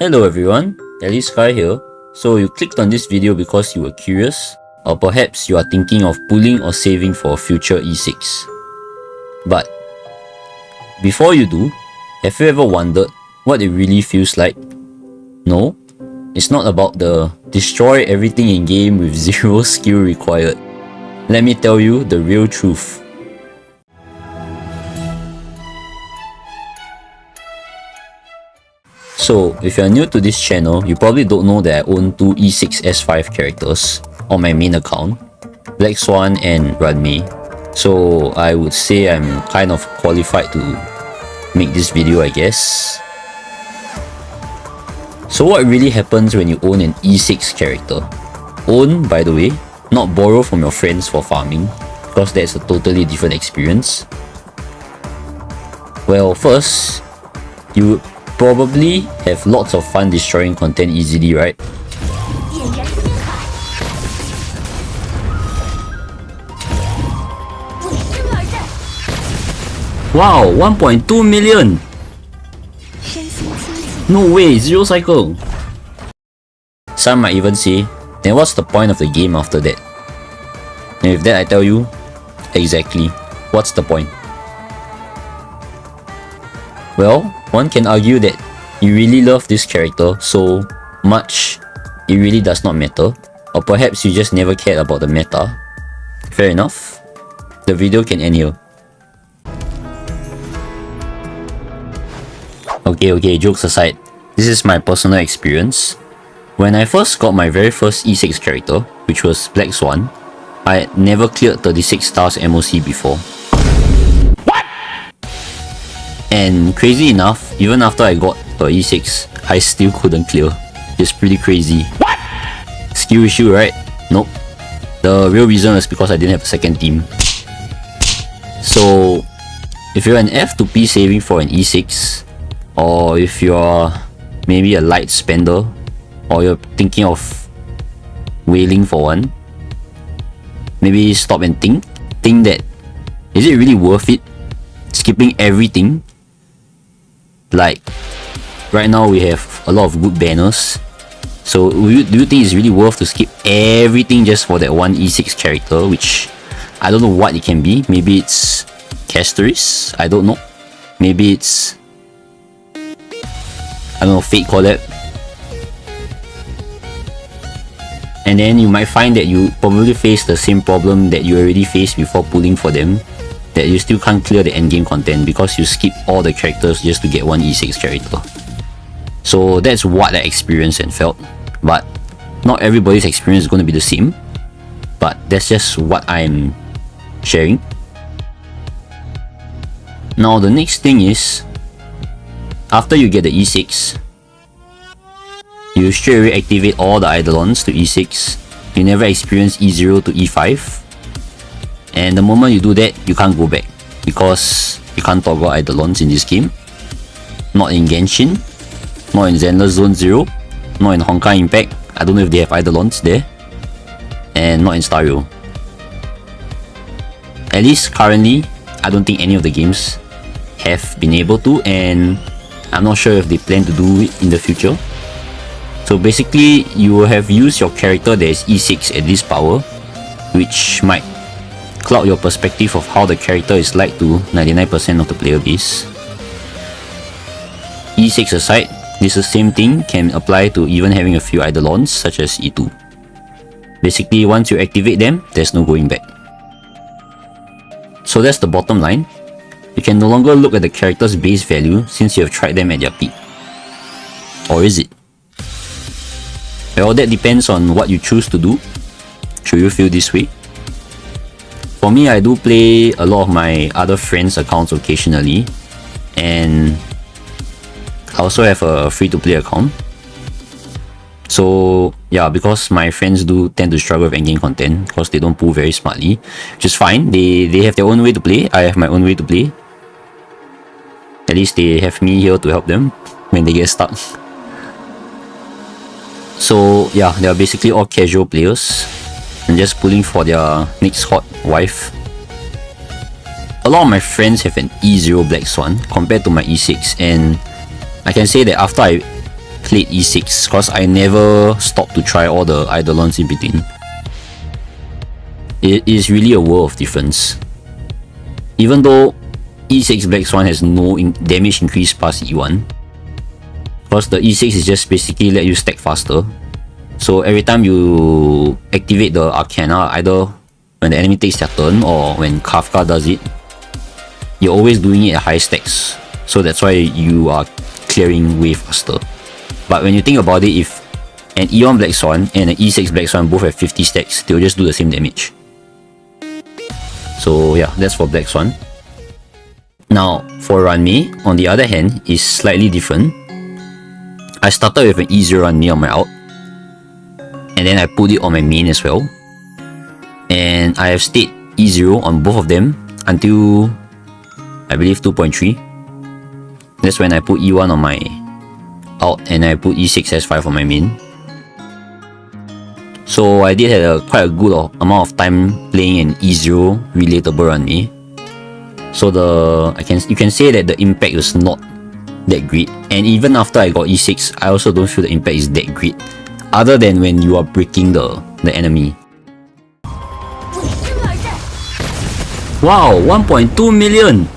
Hello everyone, Ali Sky here. So you clicked on this video because you were curious, or perhaps you are thinking of pulling or saving for a future E6. But before you do, have you ever wondered what it really feels like? No, it's not about the destroy everything in game with zero skill required. Let me tell you the real truth. So, if you're new to this channel, you probably don't know that I own two E6 S5 characters on my main account, Black Swan and Ranmei. So, I would say I'm kind of qualified to make this video, I guess. So what really happens when you own an E6 character? Own, by the way, not borrow from your friends for farming, because that's a totally different experience. Well, first, you would probably have lots of fun destroying content easily, right? Wow, 1.2 million! No way, zero cycle! Some might even say, then what's the point of the game after that? And with that I tell you, exactly, what's the point? Well, one can argue that you really love this character so much it really does not matter, or perhaps you just never cared about the meta. Fair enough. The video can end here. Okay, jokes aside, this is my personal experience. When I first got my very first E6 character, which was Black Swan, I had never cleared 36 stars MOC before. And crazy enough, even after I got a E6, I still couldn't clear. It's pretty crazy. What? Skill issue, right? Nope. The real reason is because I didn't have a second team. So, if you're an F2P saving for an E6, or if you're maybe a light spender, or you're thinking of whaling for one, maybe stop and think that, is it really worth it? Skipping everything? Like, right now we have a lot of good banners. So do you think it's really worth to skip everything just for that one E6 character, which I don't know what it can be. Maybe it's Casteris, I don't know. Maybe it's, I don't know, Fate Collab. And then you might find that you probably face the same problem that you already faced before pulling for them, that you still can't clear the endgame content because you skip all the characters just to get one E6 character. So that's what I experienced and felt, but not everybody's experience is going to be the same, but that's just what I'm sharing. Now the next thing is, after you get the E6, you straight away activate all the Eidolons to E6. You never experience E0 to E5. And the moment you do that, you can't go back, because you can't toggle Eidolons in this game. Not in Genshin, not in Zenless Zone 0, not in Honkai Impact. I don't know if they have Eidolons there. And not in Starrail. At least currently, I don't think any of the games have been able to, and I'm not sure if they plan to do it in the future. So basically, you will have used your character that is E6 at this power, which might cloud your perspective of how the character is like to 99% of the player base. E6 aside, this same thing can apply to even having a few Eidolons such as E2. Basically, once you activate them, there's no going back. So that's the bottom line. You can no longer look at the character's base value since you have tried them at their peak. Or is it? Well, that depends on what you choose to do. Should you feel this way? For me, I do play a lot of my other friends' accounts occasionally, and I also have a free-to-play account. So yeah, because my friends do tend to struggle with endgame content because they don't pull very smartly, which is fine. They have their own way to play. I have my own way to play. At least they have me here to help them when they get stuck. So yeah, they are basically all casual players and just pulling for their next hot wife. A lot of my friends have an E0 Black Swan compared to my E6, and I can say that after I played E6 because I never stopped to try all the eidolons in between. It is really a world of difference. Even though E6 Black Swan has no damage increase past E1, because the E6 is just basically let you stack faster. So every time you activate the Arcana, either when the enemy takes their turn or when Kafka does it, you're always doing it at high stacks. So that's why you are clearing way faster. But when you think about it, if an E1 Black Swan and an E6 Black Swan both have 50 stacks, they'll just do the same damage. So yeah, that's for Black Swan. Now for Ranmei, on the other hand, is slightly different. I started with an E0 Ranmei on my out, and then I put it on my main as well. And I have stayed E0 on both of them until I believe 2.3. That's when I put E1 on my out and I put E6 S5 on my main. So I did have quite a good amount of time playing an E0 relatable Ranmei. So you can say that the impact was not that great. And even after I got E6, I also don't feel the impact is that great, other than when you are breaking the enemy. Wow, 1.2 million!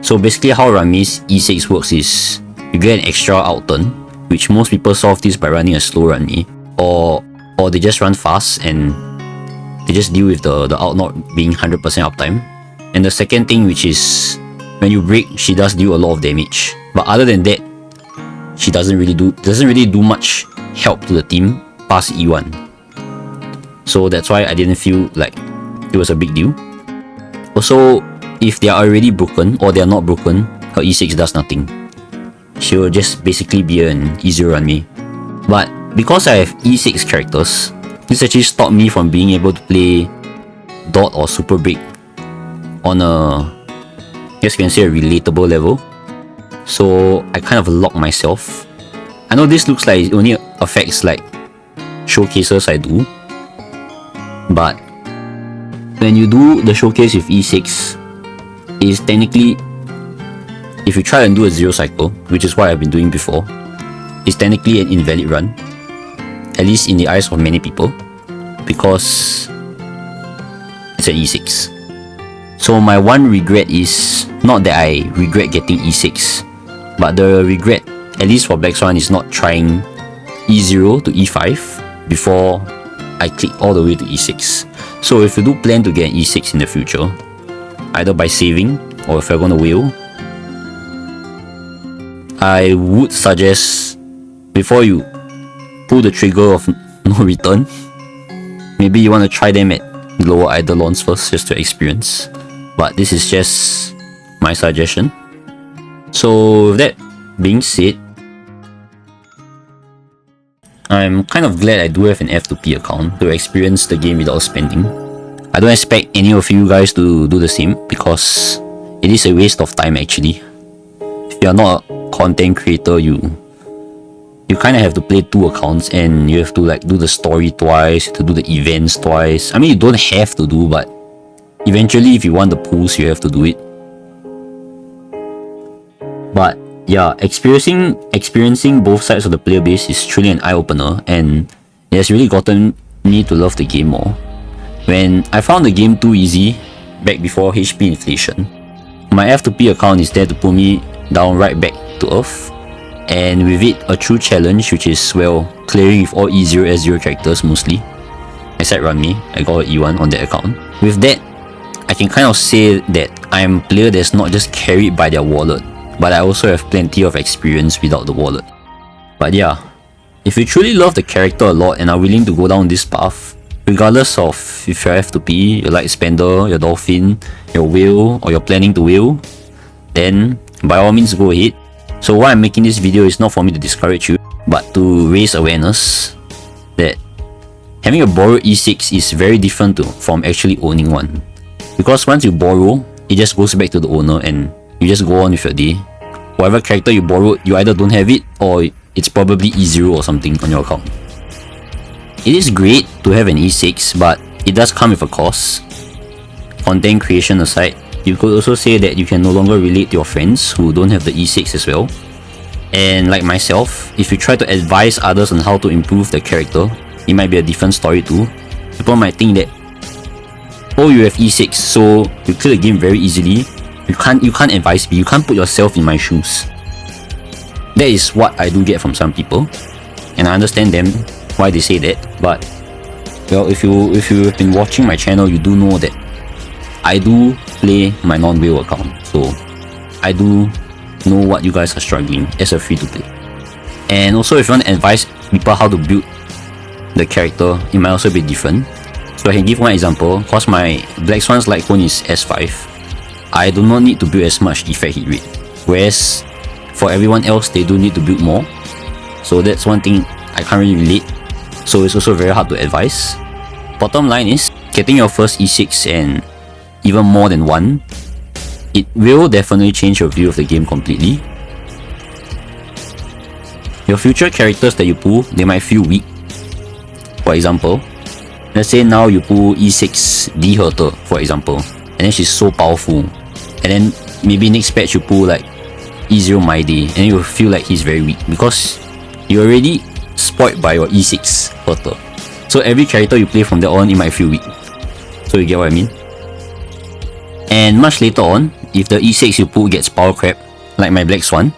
So basically how Ranmei's E6 works is you get an extra out turn, which most people solve this by running a slow Ranmei, or they just run fast and they just deal with the out not being 100% uptime. And the second thing, which is when you break, she does deal a lot of damage. But other than that, she doesn't really do much help to the team past E1. So that's why I didn't feel like it was a big deal. Also, if they are already broken or they are not broken, her E6 does nothing. She will just basically be an E0 Ranmei. But because I have E6 characters, this actually stopped me from being able to play Dot or Super Break on a, I guess you can say, a relatable level. So I kind of locked myself. I know this looks like it only affects like showcases I do, but when you do the showcase with E6, is technically, if you try and do a 0 cycle, which is what I've been doing before, is technically an invalid run, at least in the eyes of many people, because it's an E6. So my one regret is not that I regret getting E6, but the regret, at least for Black Swan, is not trying E0 to E5 before I click all the way to E6. So if you do plan to get an E6 in the future, either by saving or if you're gonna wheel, I would suggest, before you pull the trigger of no return, maybe you want to try them at lower eidolons first just to experience. But this is just my suggestion. So with that being said, I'm kind of glad I do have an F2P account to experience the game without spending. I don't expect any of you guys to do the same because it is a waste of time actually. If you're not a content creator, you kind of have to play 2 accounts and you have to like do the story twice, to do the events twice. I mean, you don't have to do, but eventually if you want the pools, you have to do it. But yeah, experiencing both sides of the player base is truly an eye-opener, and it has really gotten me to love the game more. When I found the game too easy back before HP inflation, my F2P account is there to pull me down right back to earth, and with it a true challenge, which is, well, clearing with all E0 S0 characters mostly, except Ranmei. I got an E1 on that account. With that, I can kind of say that I am a player that's not just carried by their wallet, but I also have plenty of experience without the wallet. But yeah, if you truly love the character a lot and are willing to go down this path, regardless of if you're F2P, your light spender, your dolphin, your whale, or you're planning to whale, then by all means go ahead. So why I'm making this video is not for me to discourage you, but to raise awareness that having a borrowed E6 is very different from actually owning one. Because once you borrow, it just goes back to the owner and you just go on with your day. Whatever character you borrowed, you either don't have it or it's probably E0 or something on your account. It is great to have an E6, but it does come with a cost. Content creation aside, you could also say that you can no longer relate to your friends who don't have the E6 as well. And like myself, if you try to advise others on how to improve the character, it might be a different story too. People might think that, oh, you have E6, so you clear the game very easily. You can't advise me, you can't put yourself in my shoes. That is what I do get from some people, and I understand them why they say that. But well, if you have been watching my channel, you do know that I do play my non-whale account, so I do know what you guys are struggling as a free-to-play. And also, if you want to advise people how to build the character, it might also be different. So I can give one example. Cause my Black Swan's light cone is S5, I do not need to build as much effect hit rate, whereas for everyone else they do need to build more. So that's one thing I can't really relate, so it's also very hard to advise. Bottom line is, getting your first E6 and even more than one, it will definitely change your view of the game completely. Your future characters that you pull, they might feel weak. For example, let's say now you pull E6 D Herter, for example, and then she's so powerful, and then maybe next patch you pull like E0 My Day, and you feel like he's very weak because you're already spoiled by your E6 Herter. So every character you play from there on, it might feel weak. So you get what I mean? And much later on, if the E6 you pull gets power crap, like my Black Swan,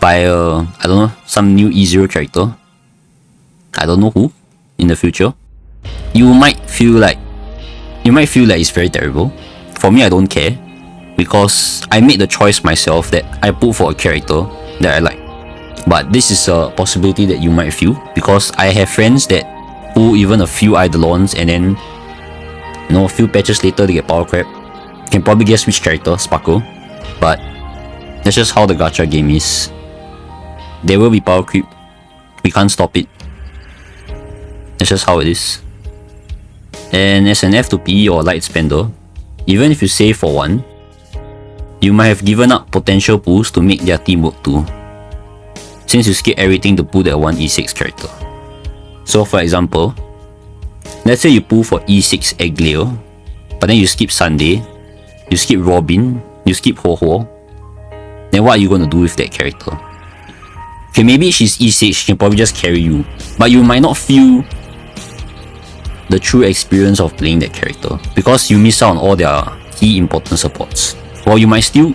by I don't know, some new E0 character, I don't know who, in the future, you might feel like it's very terrible. For me, I don't care, because I made the choice myself that I pull for a character that I like. But this is a possibility that you might feel, because I have friends that pull even a few Eidolons and then, you know, a few patches later they get power crap. You can probably guess which character, Sparkle. But that's just how the gacha game is. There will be power creep. We can't stop it. That's just how it is. And as an F2P or light spender, even if you save for one, you might have given up potential pulls to make their team work too, since you skip everything to pull that one E6 character. So for example, let's say you pull for E6 Eggleo, but then you skip Sunday, you skip Robin, you skip Ho-Ho, then what are you going to do with that character? Okay, maybe she's E6, she can probably just carry you, but you might not feel the true experience of playing that character, because you miss out on all their key important supports. Well, you might still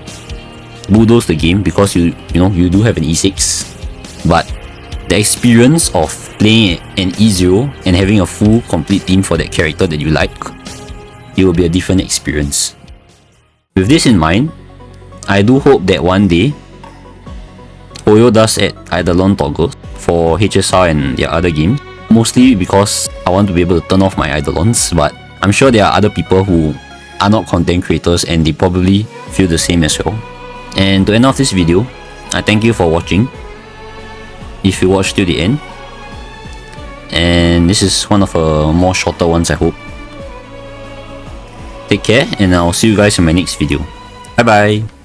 bulldoze the game because you do have an E6, but the experience of playing an E0 and having a full complete team for that character that you like, it will be a different experience. With this in mind, I do hope that one day Oyo does add Eidolon toggles for HSR and their other games, mostly because I want to be able to turn off my Eidolons, but I'm sure there are other people who are not content creators and they probably feel the same as well. And to end off this video, I thank you for watching, if you watched till the end, and this is one of the more shorter ones, I hope. Take care, and I'll see you guys in my next video. Bye bye!